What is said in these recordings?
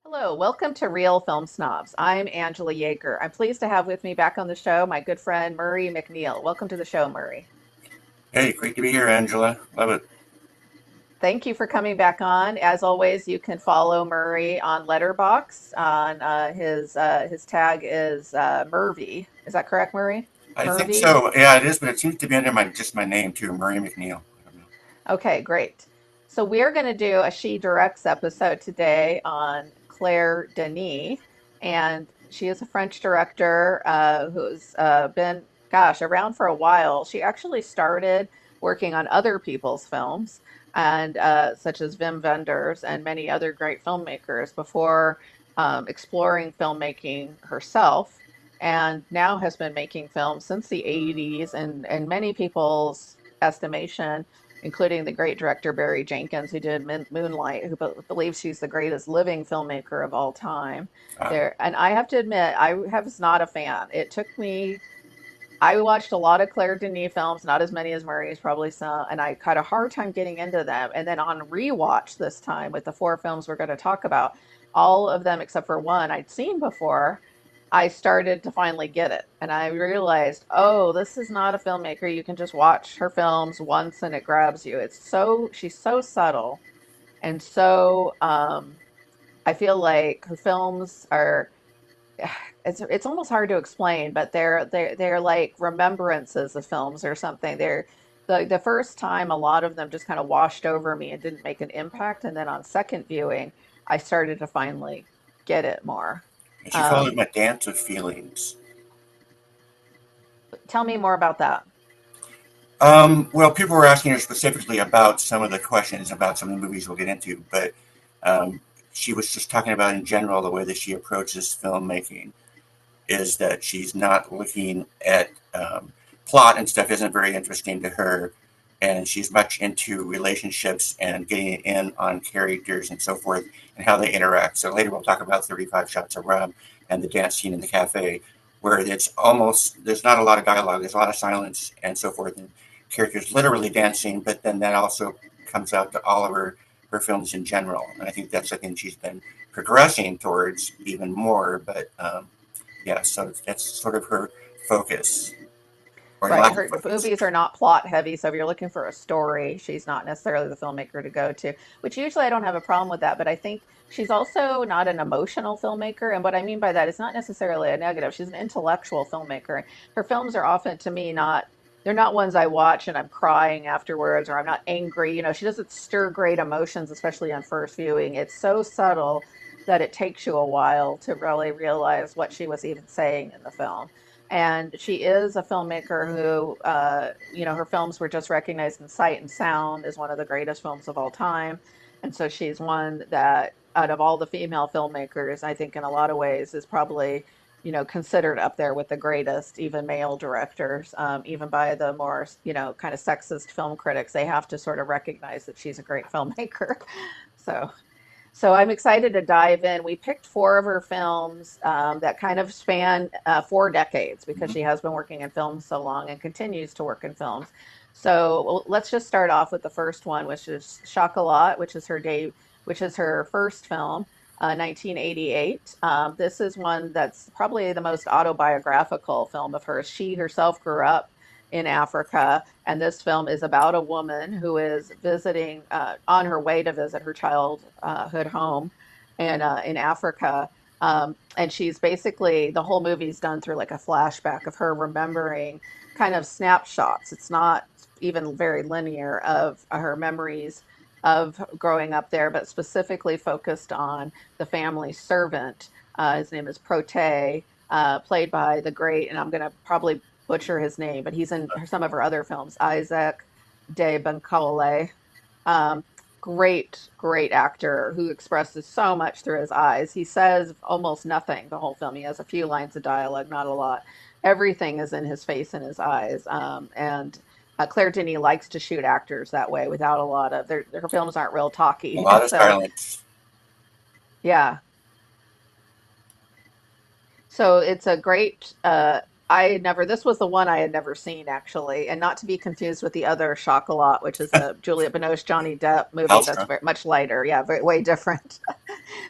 Hello, welcome to Real Film Snobs. I'm Angela Yeager. I'm pleased to have with me back on the show my good friend Murray McNeil. Welcome to the show, Murray. Hey, great to be here, Angela. Love it. Thank you for coming back on. As always, you can follow Murray on Letterboxd. On his tag is Murvy. Is that correct, Murray? I think Murvy. so. Yeah, it is, but it seems to be under my just my name too, Murray McNeil. I don't know. Okay, great. So we're going to do a She Directs episode today on Claire Denis, and she is a French director who's been, gosh, around for a while. She actually started working on other people's films, and such as Wim Wenders and many other great filmmakers before exploring filmmaking herself, and now has been making films since the 80s, and in many people's estimation including the great director Barry Jenkins, who did Moonlight, who believes she's the greatest living filmmaker of all time. Uh, There, and I have to admit, was not a fan. It took me. I watched a lot of Claire Denis films, not as many as Murray's probably saw, and I had a hard time getting into them. And then on rewatch this time with the four films we're going to talk about, all of them except for one I'd seen before, I started to finally get it. And I realized, oh, this is not a filmmaker. You can just watch her films once and it grabs you. She's so subtle and so, I feel like her films are it's almost hard to explain, but they're like remembrances of films or something. They're the first time a lot of them just kind of washed over me and didn't make an impact, and then on second viewing, I started to finally get it more. and she called it Um, my dance of feelings. Tell me more about that. Well, people were asking her specifically about some of the questions about some of the movies we'll get into, but um, she was just talking about in general the way that she approaches filmmaking is that she's not looking at plot and stuff isn't very interesting to her, and she's much into relationships and getting in on characters and so forth and how they interact. So later we'll talk about 35 Shots of Rum and the dance scene in the cafe, where it's almost there's not a lot of dialogue, there's a lot of silence and so forth, and characters literally dancing, but then that also comes out to all of her films in general, and I think that's something she's been progressing towards even more, but yeah, so that's sort of her focus or Right. lack of Her focus. movies are not plot heavy, so if you're looking for a story, she's not necessarily the filmmaker to go to, which usually I don't have a problem with that, but I think she's also not an emotional filmmaker. And what I mean by that is not necessarily a negative. She's an intellectual filmmaker. Her films are often to me not they're not ones I watch and I'm crying afterwards or I'm not angry. She doesn't stir great emotions, especially on first viewing. It's so subtle that it takes you a while to really realize what she was even saying in the film. And she is a filmmaker who, her films were just recognized in Sight and Sound as one of the greatest films of all time. And so she's one that, out of all the female filmmakers, I think in a lot of ways is probably, considered up there with the greatest, even male directors, even by the more, kind of sexist film critics. They have to sort of recognize that she's a great filmmaker. So. So I'm excited to dive in. We picked four of her films that kind of span 4 decades because Mhm. she has been working in films so long and continues to work in films. So let's just start off with the first one, which is Chocolat, which is her first film, 1988. This is one that's probably the most autobiographical film of hers. She herself grew up in Africa, and this film is about a woman who is visiting on her way to visit her childhood home in Africa. And she's basically the whole movie's done through like a flashback of her remembering kind of snapshots. It's not even very linear of her memories of growing up there, but specifically focused on the family servant. His name is Prote, played by the great, and I'm going to probably butcher his name, but he's in some of her other films, Isaac de Bencole. great actor who expresses so much through his eyes. He says almost nothing the whole film. He has a few lines of dialogue, not a lot. Everything is in his face and his eyes. And Claire Denis likes to shoot actors that way without a lot of her films aren't real A talky. lot of So silence. yeah, so it's a great this was the one I had never seen actually, and not to be confused with the other Chocolat, which is a Juliette Binoche Johnny Depp movie that's Hellstrom. very much lighter. Yeah, very, way different.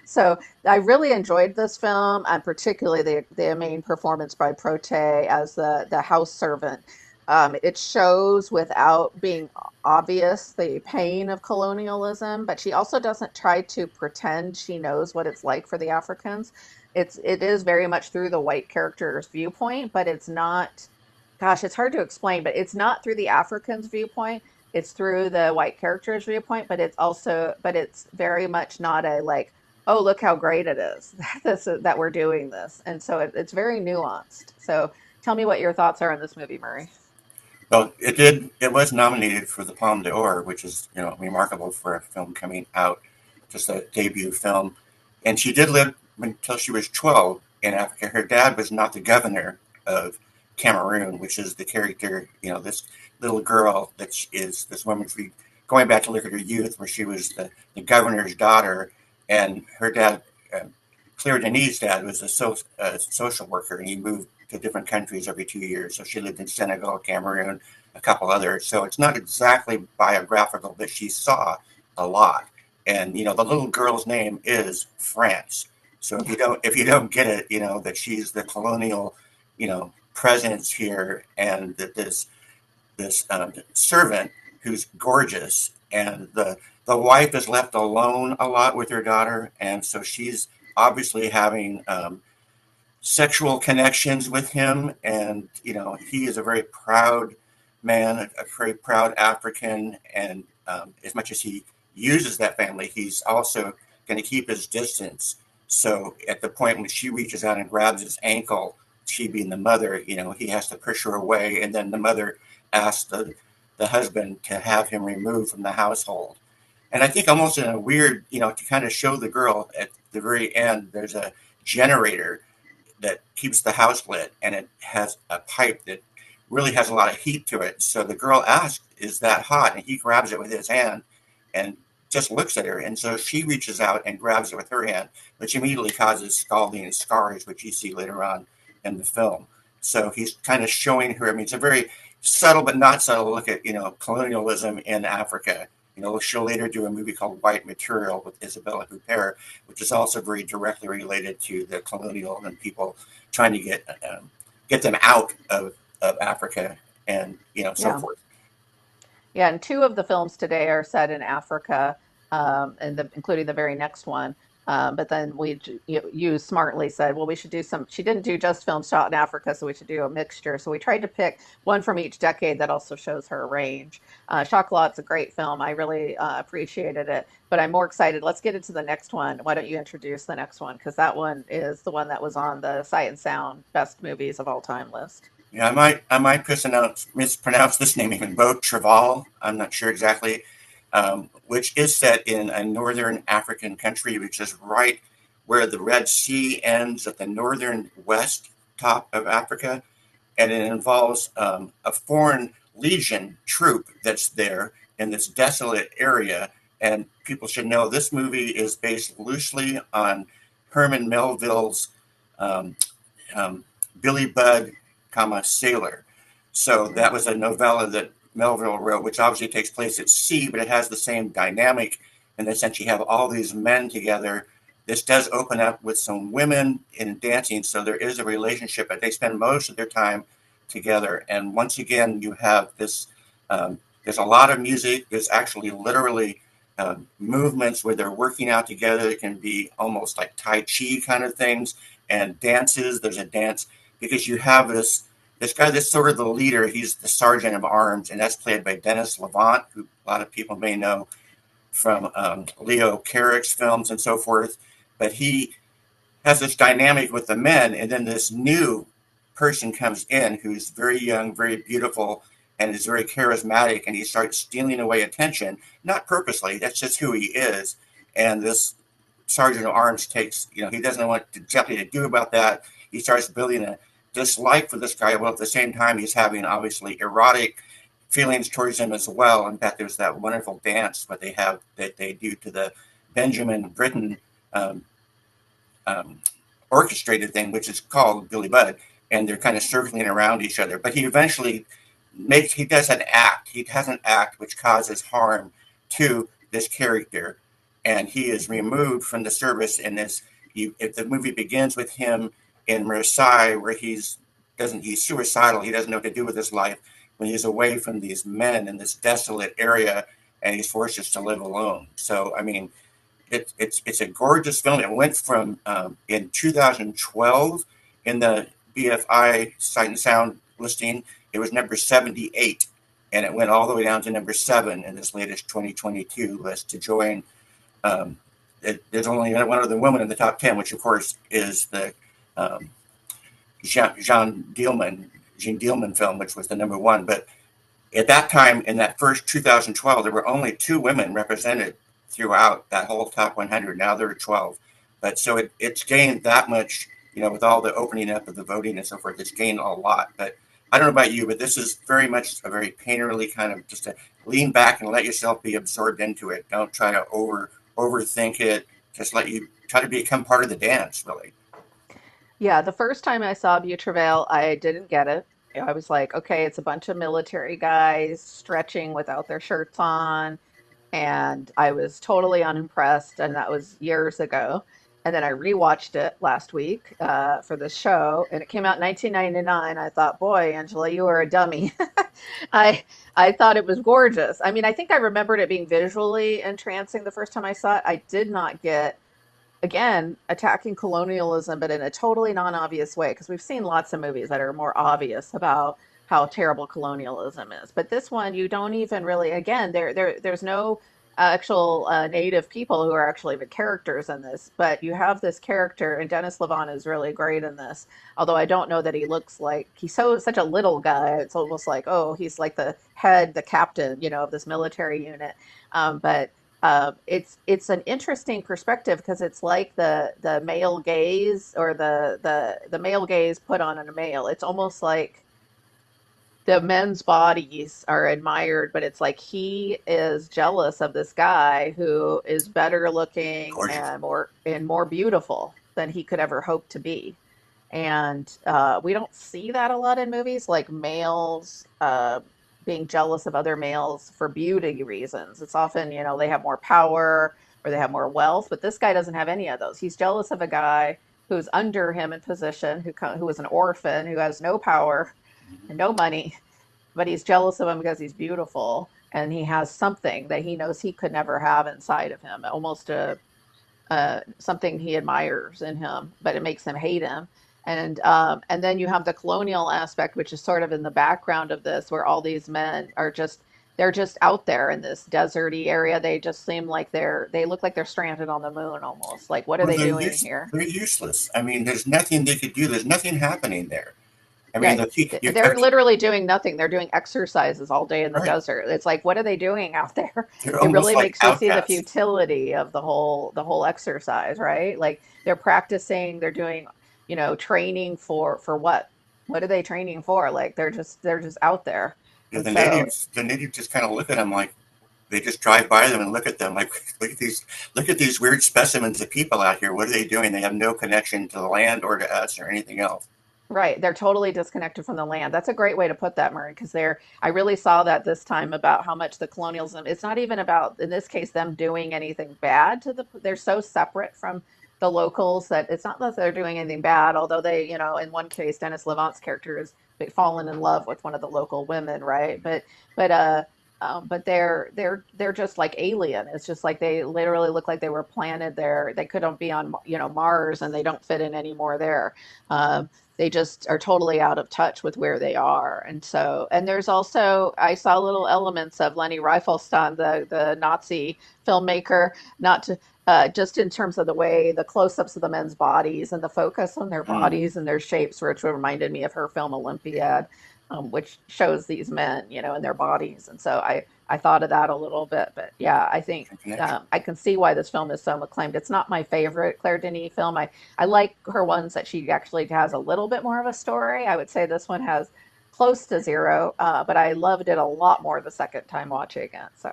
So I really enjoyed this film, and particularly the main performance by Prote as the house servant. It shows without being obvious the pain of colonialism, but she also doesn't try to pretend she knows what it's like for the Africans. It is very much through the white character's viewpoint, but it's not, gosh, it's hard to explain, but it's not through the African's viewpoint. It's through the white character's viewpoint, but it's very much not a like, oh, look how great it is that we're doing this. And so it's very nuanced. So tell me what your thoughts are on this movie, Murray. Well, it did. It was nominated for the Palme d'Or, which is remarkable for a film coming out, just a debut film. And she did live until she was 12 in Africa. Her dad was not the governor of Cameroon, which is the character. This little girl that is this woman. Going back to look at her youth, where she was the governor's daughter, and her dad, Claire Denis' dad, was a social worker, and he moved to different countries every 2 years. So she lived in Senegal, Cameroon, a couple others. So it's not exactly biographical, but she saw a lot. And the little girl's name is France. So if you don't get it, that she's the colonial, presence here, and that this servant who's gorgeous, and the wife is left alone a lot with her daughter, and so she's obviously having sexual connections with him, and he is a very proud man, a very proud African, and as much as he uses that family, he's also going to keep his distance. So at the point when she reaches out and grabs his ankle, she being the mother, he has to push her away, and then the mother asks the husband to have him removed from the household. And I think almost in a weird, to kind of show the girl at the very end, there's a generator that keeps the house lit, and it has a pipe that really has a lot of heat to it. So the girl asks, "Is that hot?" And he grabs it with his hand and just looks at her. And so she reaches out and grabs it with her hand, which immediately causes scalding and scars, which you see later on in the film. So he's kind of showing her. I mean, it's a very subtle but not subtle look at colonialism in Africa. She'll later do a movie called White Material with Isabella Huppert, which is also very directly related to the colonial and people trying to get them out of Africa, and so Yeah. forth. Yeah, and two of the films today are set in Africa, including the very next one. But then you smartly said, well, we should do some. She didn't do just films shot in Africa, so we should do a mixture. So we tried to pick one from each decade that also shows her range. Chocolat's a great film. I really appreciated it, but I'm more excited. Let's get into the next one. Why don't you introduce the next one? Because that one is the one that was on the Sight and Sound Best Movies of All Time list. Yeah, I might mispronounce this name even. Beau Trevail. I'm not sure exactly, which is set in a northern African country, which is right where the Red Sea ends at the northern west top of Africa, and it involves a foreign legion troop that's there in this desolate area. And people should know this movie is based loosely on Herman Melville's um, um, Billy Budd, Sailor. So that was a novella that Melville wrote, which obviously takes place at sea, but it has the same dynamic in the sense you have all these men together. This does open up with some women in dancing, so there is a relationship, but they spend most of their time together. And once again, you have this. There's a lot of music. There's actually literally movements where they're working out together. It can be almost like Tai Chi kind of things, and dances. There's a dance because you have this guy that's sort of the leader. He's the sergeant of arms, and that's played by Dennis Levant, who a lot of people may know from Leo Carrick's films and so forth. But he has this dynamic with the men, and then this new person comes in who's very young, very beautiful, and is very charismatic, and he starts stealing away attention, not purposely. That's just who he is. And this sergeant at arms takes, he doesn't know what exactly to do about that. He starts building a dislike for this guy, while at the same time he's having obviously erotic feelings towards him as well. In fact, there's that wonderful dance that they do to the Benjamin Britten um, um, orchestrated thing, which is called Billy Budd, and they're kind of circling around each other. But he eventually he does an act. He has an act which causes harm to this character, and he is removed from the service. And if the movie begins with him in Marseille, where he's suicidal, he doesn't know what to do with his life when he's away from these men in this desolate area, and he's forced just to live alone. So I mean, it's a gorgeous film. It went from in 2012 in the BFI Sight and Sound listing, it was number 78, and it went all the way down to number 7 in this latest 2022 list to join. Um, there's only one other woman in the top 10, which of course is the um, Jean Dielman film, which was the number 1. But at that time, in that first 2012, there were only 2 women represented throughout that whole top 100. Now there are 12. But so it's gained that much, with all the opening up of the voting and so forth, it's gained a lot. But I don't know about you, but this is very much a very painterly kind of just to lean back and let yourself be absorbed into it. Don't try to overthink it. Just let you try to become part of the dance, really. Yeah, the first time I saw Beau Trevail, I didn't get it. I was like, okay, it's a bunch of military guys stretching without their shirts on, and I was totally unimpressed, and that was years ago. And then I rewatched it last week for the show, and it came out in 1999. I thought, boy, Angela, you are a dummy. I I thought it was gorgeous. I mean, I think I remembered it being visually entrancing the first time I saw it. I did not get, again, attacking colonialism, but in a totally non-obvious way, because we've seen lots of movies that are more obvious about how terrible colonialism is. But this one, you don't even really, again, there's no actual native people who are actually the characters in this, but you have this character, and Dennis Levant is really great in this. Although I don't know that he looks like he's such a little guy. It's almost like, oh, he's like the head, the captain, of this military unit. But it's an interesting perspective because it's like the male gaze or the male gaze put on a male. It's almost like the men's bodies are admired, but it's like he is jealous of this guy who is better looking Gorgeous. and more beautiful than he could ever hope to be. And we don't see that a lot in movies, like males being jealous of other males for beauty reasons. It's often, they have more power or they have more wealth, but this guy doesn't have any of those. He's jealous of a guy who's under him in position, who is an orphan, who has no power and no money, but he's jealous of him because he's beautiful and he has something that he knows he could never have inside of him, almost a something he admires in him, but it makes him hate him. And then you have the colonial aspect, which is sort of in the background of this, where all these men are they're just out there in this deserty area. They just seem like they look like they're stranded on the moon almost. Like, what are Well, they doing here? they're useless. I mean, there's nothing they could do. There's nothing happening there. I mean, Right. They're okay, literally doing nothing. They're doing exercises all day in the right. desert. It's like, what are they doing out there? They're It almost really like makes you see the outcasts. futility of the whole exercise, right? Like they're practicing, they're doing, training for what? What are they training for? Like they're just out there. And so, The natives just kind of look at them like they just drive by them and look at them like, look at these weird specimens of people out here. What are they doing? They have no connection to the land or to us or anything else. right, they're totally disconnected from the land. That's a great way to put that, Murray, because I really saw that this time about how much the colonialism, it's not even about, in this case, them doing anything bad they're so separate from the locals that it's not that they're doing anything bad, although they, in one case, Dennis Levant's character has fallen in love with one of the local women, right? But they're just like alien. It's just like they literally look like they were planted there. They couldn't be on, Mars, and they don't fit in anymore there. They just are totally out of touch with where they are. And there's also, I saw little elements of Leni Riefenstahl, the Nazi filmmaker, not to, just in terms of the way the close-ups of the men's bodies and the focus on their Mm. bodies and their shapes, which reminded me of her film Olympiad. which shows these men, in their bodies. And so I thought of that a little bit. But yeah, I think connection. I can see why this film is so acclaimed. It's not my favorite Claire Denis film. I like her ones that she actually has a little bit more of a story. I would say this one has close to zero, but I loved it a lot more the second time watching it. So.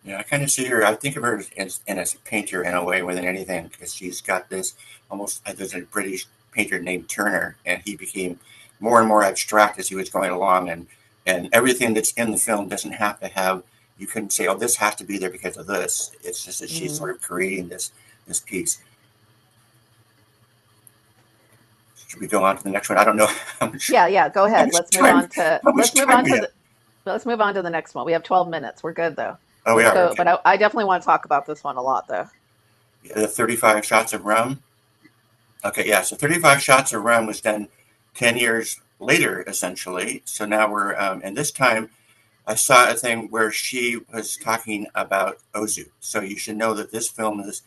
Yeah, I kind of see her. I think of her as a painter in a way more than anything because she's got this almost. There's a British painter named Turner, and he became more and more abstract as he was going along, and everything that's in the film doesn't have to have. You couldn't say, "Oh, this has to be there because of this." It's just that she's Mm. sort of creating this piece. Should we go on to the next one? I don't know how much Yeah, yeah, go how ahead. much time how much time we have. Let's move on to the next one. We have 12 minutes. We're good though. Oh, we Let's are go. okay. But I definitely want to talk about this one a lot though. The 35 shots of rum. Okay, yeah. So 35 Shots of Rum was done 10 years later, essentially. So now we're, and this time I saw a thing where she was talking about Ozu. So you should know that this film is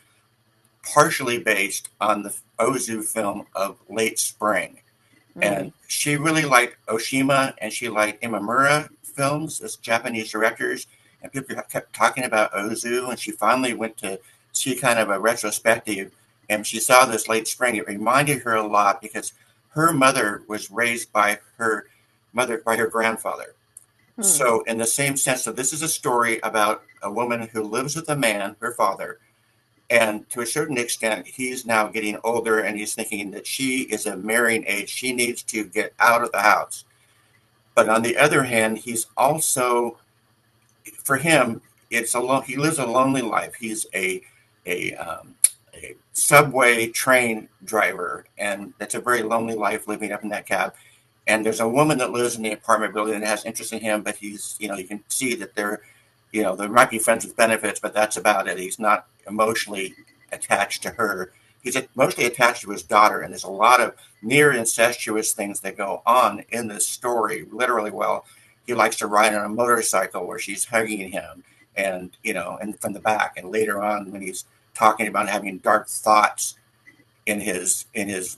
partially based on the Ozu film of Late Spring. Mm, And she really liked Oshima and she liked Imamura films as Japanese directors. And people kept talking about Ozu. And she finally went to see kind of a retrospective. And she saw this Late Spring. It reminded her a lot because her mother was raised by her grandfather. mm, So, in the same sense, so this is a story about a woman who lives with a man, her father, and to a certain extent, he's now getting older and he's thinking that she is of marrying age. She needs to get out of the house. But on the other hand, he's also, for him, he lives a lonely life. He's a, a subway train driver, and that's a very lonely life living up in that cab. And there's a woman that lives in the apartment building that has interest in him, but you can see that there might be friends with benefits, but that's about it. He's not emotionally attached to her. He's mostly attached to his daughter, and there's a lot of near incestuous things that go on in this story. Literally, well, he likes to ride on a motorcycle where she's hugging him, and from the back. And later on, when he's talking about having dark thoughts in his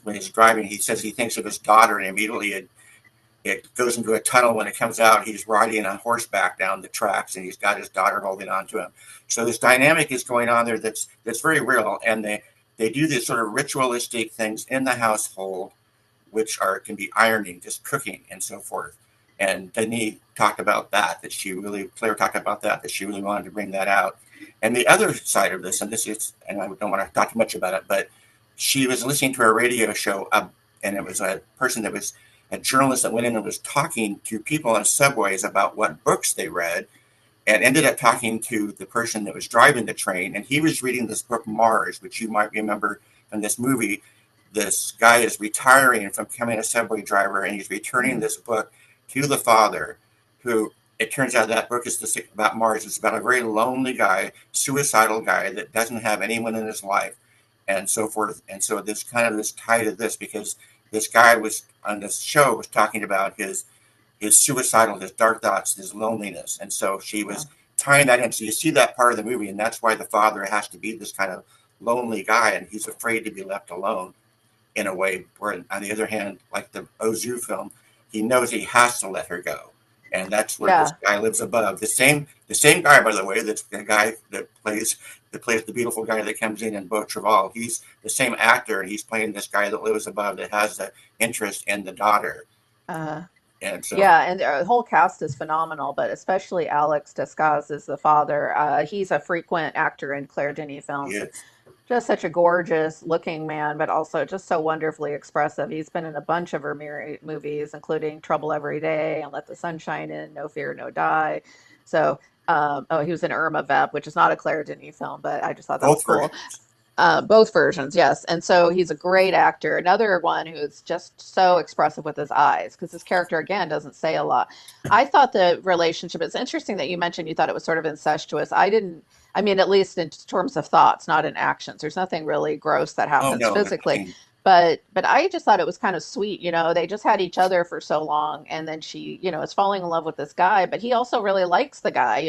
when he's driving, he says he thinks of his daughter, and immediately it goes into a tunnel. When it comes out, he's riding on horseback down the tracks, and he's got his daughter holding on to him. So this dynamic is going on there that's very real, and they do these sort of ritualistic things in the household, which can be ironing, just cooking, and so forth. And Denis talked about that Claire talked about that she really wanted to bring that out. And the other side of this, and I don't want to talk too much about it, but she was listening to a radio show, and it was a journalist that went in and was talking to people on subways about what books they read, and ended up talking to the person that was driving the train. And he was reading this book, Mars, which you might remember from this movie. This guy is retiring from becoming a subway driver, and he's returning mm. this book to the father, who it turns out that book is about Mars. It's about a very lonely guy, suicidal guy that doesn't have anyone in his life, and so forth. And so this kind of this tie to this because this guy was on this show was talking about his suicidal, his dark thoughts, his loneliness. And so she Oh, was tying that in. So you see that part of the movie, and that's why the father has to be this kind of lonely guy, and he's afraid to be left alone in a way. Where on the other hand, like the Ozu film, he knows he has to let her go. And that's where this yeah. guy lives above. The same guy, by the way, that's the guy that plays the beautiful guy that comes in Beau Trevail. He's the same actor, and he's playing this guy that lives above that has the interest in the daughter. Uh, And so, yeah, and the whole cast is phenomenal, but especially Alex Descaz is the father. He's a frequent actor in Claire Denis films. it's Just such a gorgeous looking man, but also just so wonderfully expressive. He's been in a bunch of her movies, including Trouble Every Day and Let the Sunshine In, No Fear, No Die. So, oh, he was in Irma Vep, which is not a Claire Denis film, but I just thought that was both cool. versions. Both versions, yes. And so he's a great actor. Another one who's just so expressive with his eyes, because his character, again, doesn't say a lot. I thought the relationship, it's interesting that you mentioned you thought it was sort of incestuous. I didn't, I mean, at least in terms of thoughts, not in actions. There's nothing really gross that Oh happens no, physically. nothing. But I just thought it was kind of sweet, they just had each other for so long, and then she, is falling in love with this guy, but he also really likes the guy,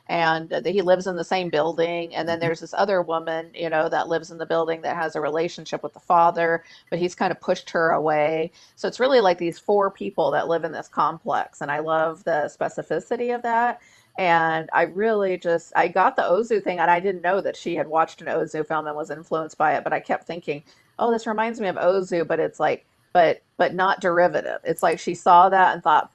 and he lives in the same building. And then Mhm. there's this other woman, that lives in the building that has a relationship with the father, but he's kind of pushed her away. So it's really like these four people that live in this complex, and I love the specificity of that. And I really just I got the Ozu thing, and I didn't know that she had watched an Ozu film and was influenced by it, but I kept thinking, oh, this reminds me of Ozu, but it's like, but not derivative. It's like she saw that and thought,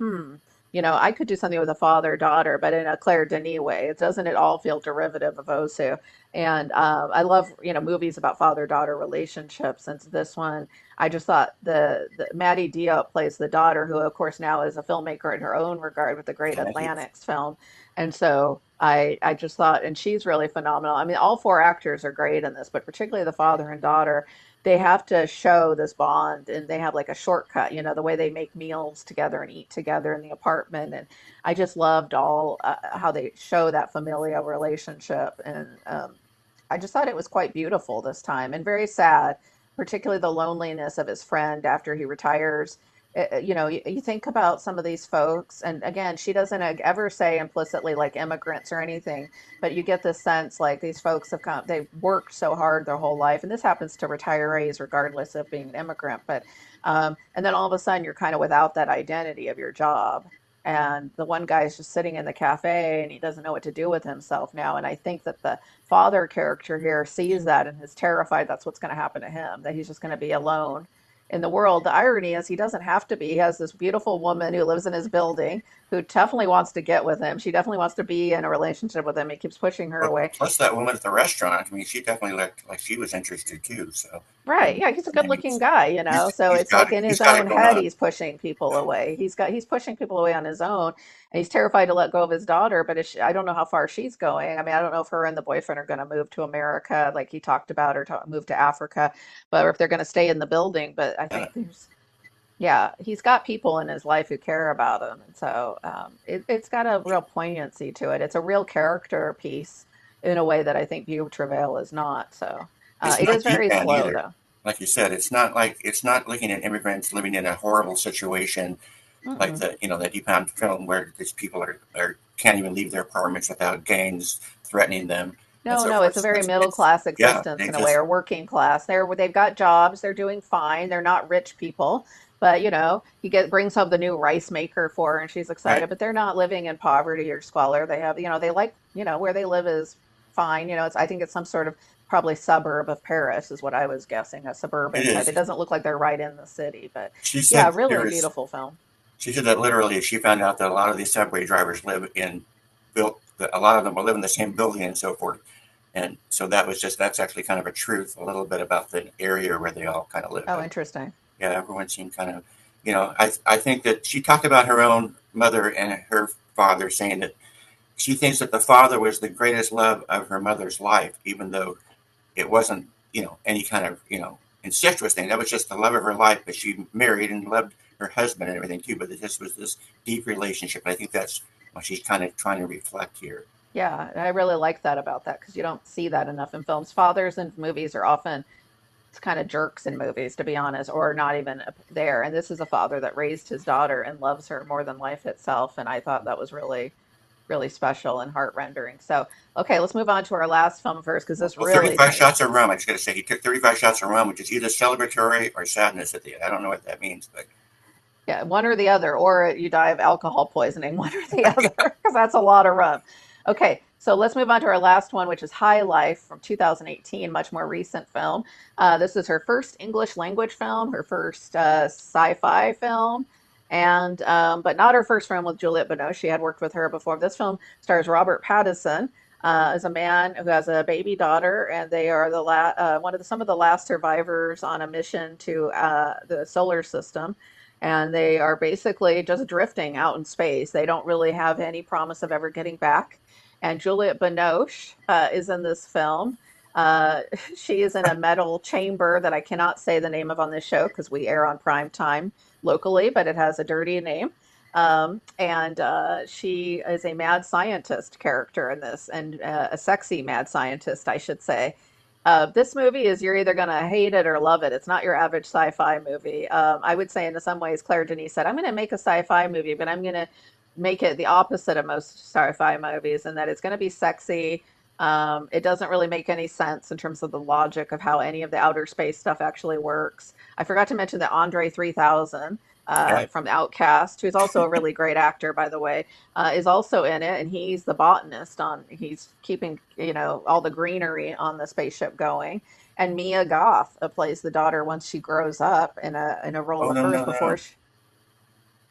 I could do something with a father daughter, but in a Claire Denis way. It doesn't at all feel derivative of Ozu. And I love, movies about father daughter relationships. And this one, I just thought the Maddie Diop plays the daughter, who of course now is a filmmaker in her own regard with the Great Yeah, Atlantics film. And so I just thought, and she's really phenomenal. I mean, all four actors are great in this, but particularly the father and daughter, they have to show this bond, and they have like a shortcut, the way they make meals together and eat together in the apartment. And I just loved all how they show that familial relationship. And I just thought it was quite beautiful this time, and very sad, particularly the loneliness of his friend after he retires. You think about some of these folks, and again, she doesn't ever say implicitly like immigrants or anything, but you get this sense like these folks they've worked so hard their whole life, and this happens to retirees regardless of being an immigrant. But and then all of a sudden you're kind of without that identity of your job, and the one guy is just sitting in the cafe and he doesn't know what to do with himself now. And I think that the father character here sees that and is terrified that's what's going to happen to him, that he's just going to be alone in the world. The irony is he doesn't have to be. He has this beautiful woman who lives in his building who definitely wants to get with him. She definitely wants to be in a relationship with him. He keeps pushing her But away. plus that woman at the restaurant, I mean, she definitely looked like she was interested too. So, Right. and Yeah, he's a I mean, good-looking guy, so he's it's got like in he's his got own it going head on. he's pushing people away. He's pushing people away on his own, and he's terrified to let go of his daughter, but I don't know how far she's going. I mean, I don't know if her and the boyfriend are going to move to America like he talked about, or move to Africa, but or if they're going to stay in the building. But I Yeah, think yeah, he's got people in his life who care about him, and so it's got a real poignancy to it. It's a real character piece in a way that I think Beau Trevail is not. So it's it is not very deadpan slow, either. though. Like you said, it's not looking at immigrants living in a horrible situation like Mm-mm. the depan film where these people are can't even leave their apartments without gangs threatening them and No, so no, it's forth. a So very middle it's class yeah, existence they in a way, just or working class. They've got jobs, they're doing fine. They're not rich people, but brings home the new rice maker for her, and she's right. excited. But they're not living in poverty or squalor. They have, they like, where they live is fine. I think it's some sort of probably suburb of Paris is what I was guessing, a It suburban type. It is. doesn't look like they're right in the city, but She yeah, said there really was beautiful film. She said that literally she found out that a lot of these subway drivers live in built that a lot of them will live in the same building and so forth. And so that's actually kind of a truth a little bit about the area where they all kind of live. Oh, But interesting. yeah, everyone seemed kind of I think that she talked about her own mother and her father saying that she thinks that the father was the greatest love of her mother's life, even though it wasn't, any kind of, incestuous thing. That was just the love of her life. But she married and loved her husband and everything too. But this was this deep relationship. And I think that's what she's kind of trying to reflect here. Yeah, and I really like that about that because you don't see that enough in films. Fathers in movies are often kind of jerks in movies, to be honest, or not even there. And this is a father that raised his daughter and loves her more than life itself. And I thought that was really, really special and heart-rendering. So, okay, let's move on to our last film first because this Well, really 35 changed. shots of rum. I just got to say, he took 35 shots of rum, which is either celebratory or sadness at the end. I don't know what that means, but Yeah, one or the other, or you die of alcohol poisoning, one or the other, because that's a lot of rum. Okay, so let's move on to our last one, which is High Life from 2018, much more recent film. This is her first English language film, her first sci-fi film, and but not her first film with Juliette Binoche. She had worked with her before. This film stars Robert Pattinson as a man who has a baby daughter, and they are some of the last survivors on a mission to the solar system, and they are basically just drifting out in space. They don't really have any promise of ever getting back. And Juliette Binoche is in this film. Uh, she is in a metal chamber that I cannot say the name of on this show because we air on prime time locally, but it has a dirty name. And she is a mad scientist character in this, and a sexy mad scientist, I should say. This movie is you're either gonna hate it or love it. It's not your average sci-fi movie. I would say in some ways, Claire Denis said, "I'm gonna make a sci-fi movie, but I'm gonna make it the opposite of most sci-fi movies, in that it's gonna be sexy. It doesn't really make any sense in terms of the logic of how any of the outer space stuff actually works. I forgot to mention that Andre 3000 Yeah. from Outcast, who's also a really great actor, by the way, is also in it, and he's the botanist on. He's keeping all the greenery on the spaceship going. And Mia Goth plays the daughter once she grows up in a role Oh of no, hers no, before no. she,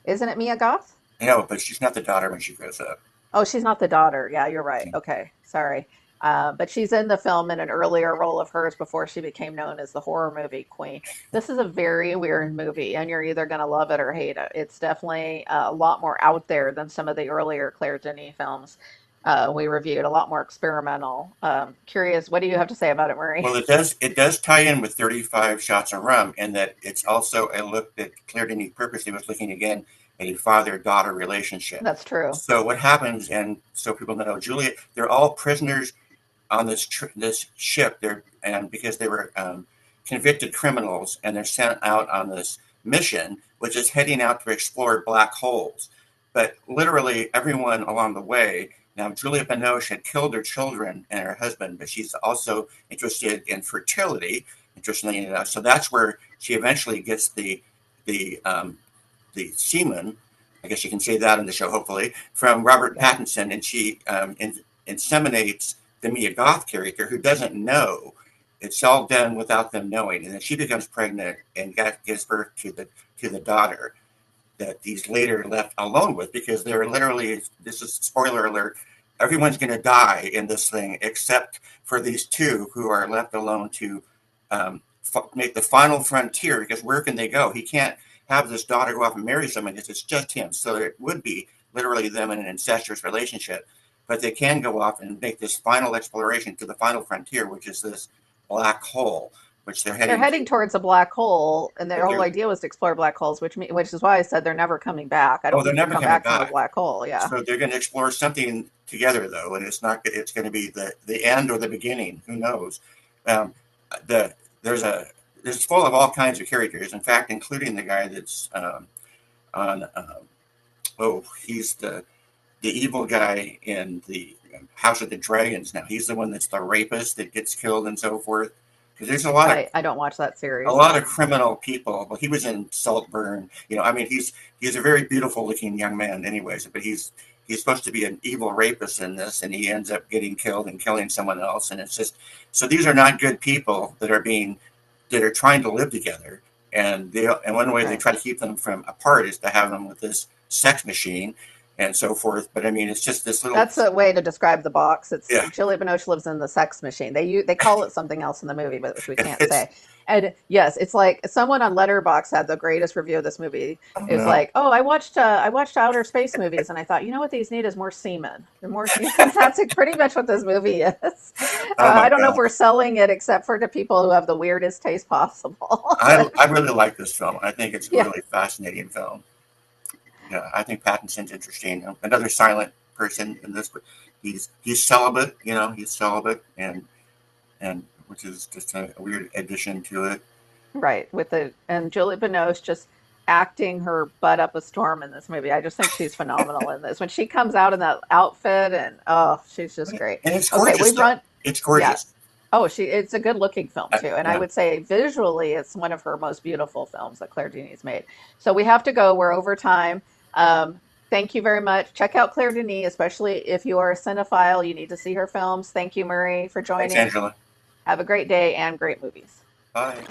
isn't it Mia Goth? No, but she's not the daughter when she grows up. Oh, she's not the daughter. Yeah, you're right. Okay, sorry. But she's in the film in an earlier role of hers before she became known as the horror movie queen. This is a very weird movie, and you're either going to love it or hate it. It's definitely a lot more out there than some of the earlier Claire Denis films we reviewed, a lot more experimental. Curious, what do you have to say about it, Murray? Well, it does tie in with 35 Shots of Rum, in that it's also a look that Claire Denis purposely was looking again at a father-daughter relationship. That's true. So what happens, and so people know, Juliet, they're all prisoners on this ship. They're and because they were convicted criminals, and they're sent out on this mission, which is heading out to explore black holes. But literally everyone along the way. Now, Julia Binoche had killed her children and her husband, but she's also interested in fertility. Interestingly enough, so that's where she eventually gets the the semen. I guess you can say that in the show, hopefully, from Robert Yeah. Pattinson, and she inseminates the Mia Goth character, who doesn't know. It's all done without them knowing, and then she becomes pregnant and gives birth to the daughter that he's later left alone with, because they're literally, this is spoiler alert, everyone's going to die in this thing except for these two who are left alone to make the final frontier, because where can they go? He can't have this daughter go off and marry someone because it's just him. So it would be literally them in an incestuous relationship. But they can go off and make this final exploration to the final frontier, which is this black hole, which they're They're heading heading to. towards a black hole, and their But whole they're idea was to explore black holes, which is why I said they're never coming back. I Oh, don't they're think you never come coming back from a back. black hole. Yeah. So they're going to explore something together, though, and it's not. It's going to be the end or the beginning. Who knows? Um, the there's a It's full of all kinds of characters. In fact, including the guy that's on. Oh, he's the evil guy in the House of the Dragons. Now he's the one that's the rapist that gets killed and so forth. Because there's I don't watch that a series. lot of criminal people. Well, he was in Saltburn. I mean, he's a very beautiful looking young man, anyways. But he's supposed to be an evil rapist in this, and he ends up getting killed and killing someone else. And it's just, so these are not good people that are trying to live together. And one way they Right. try to keep them from apart is to have them with this sex machine and so forth. But I mean, it's just this little, That's a way to describe the box. It's yeah. Juliette Binoche lives in the sex machine. They call it something else in the movie, but which we can't It's say. And yes, it's like someone on Letterboxd had the greatest review of this movie. I don't It was know. like, oh, I watched outer space movies, and I thought, you know what these need is more semen. And more because that's pretty much what this movie is. Oh my I don't know if god. we're selling it except for to people who have the weirdest taste possible. I But I really like this film. I think it's a yeah, really fascinating film. Yeah, I think Pattinson's interesting. Another silent person in this, but he's celibate. He's celibate, and which is just a weird addition to it. right. And Juliette Binoche just acting her butt up a storm in this movie. I just think she's phenomenal in this. When she comes out in that outfit, and oh, she's just great. And it's Okay, gorgeous we've though. run. It's Yeah. gorgeous. Oh, it's a good looking film too. And I Yeah. would say visually it's one of her most beautiful films that Claire Denis made. So we have to go. We're over time. Thank you very much. Check out Claire Denis, especially if you are a cinephile. You need to see her films. Thank you, Murray, for Thanks, joining. Angela. Have a great day and great movies. Bye.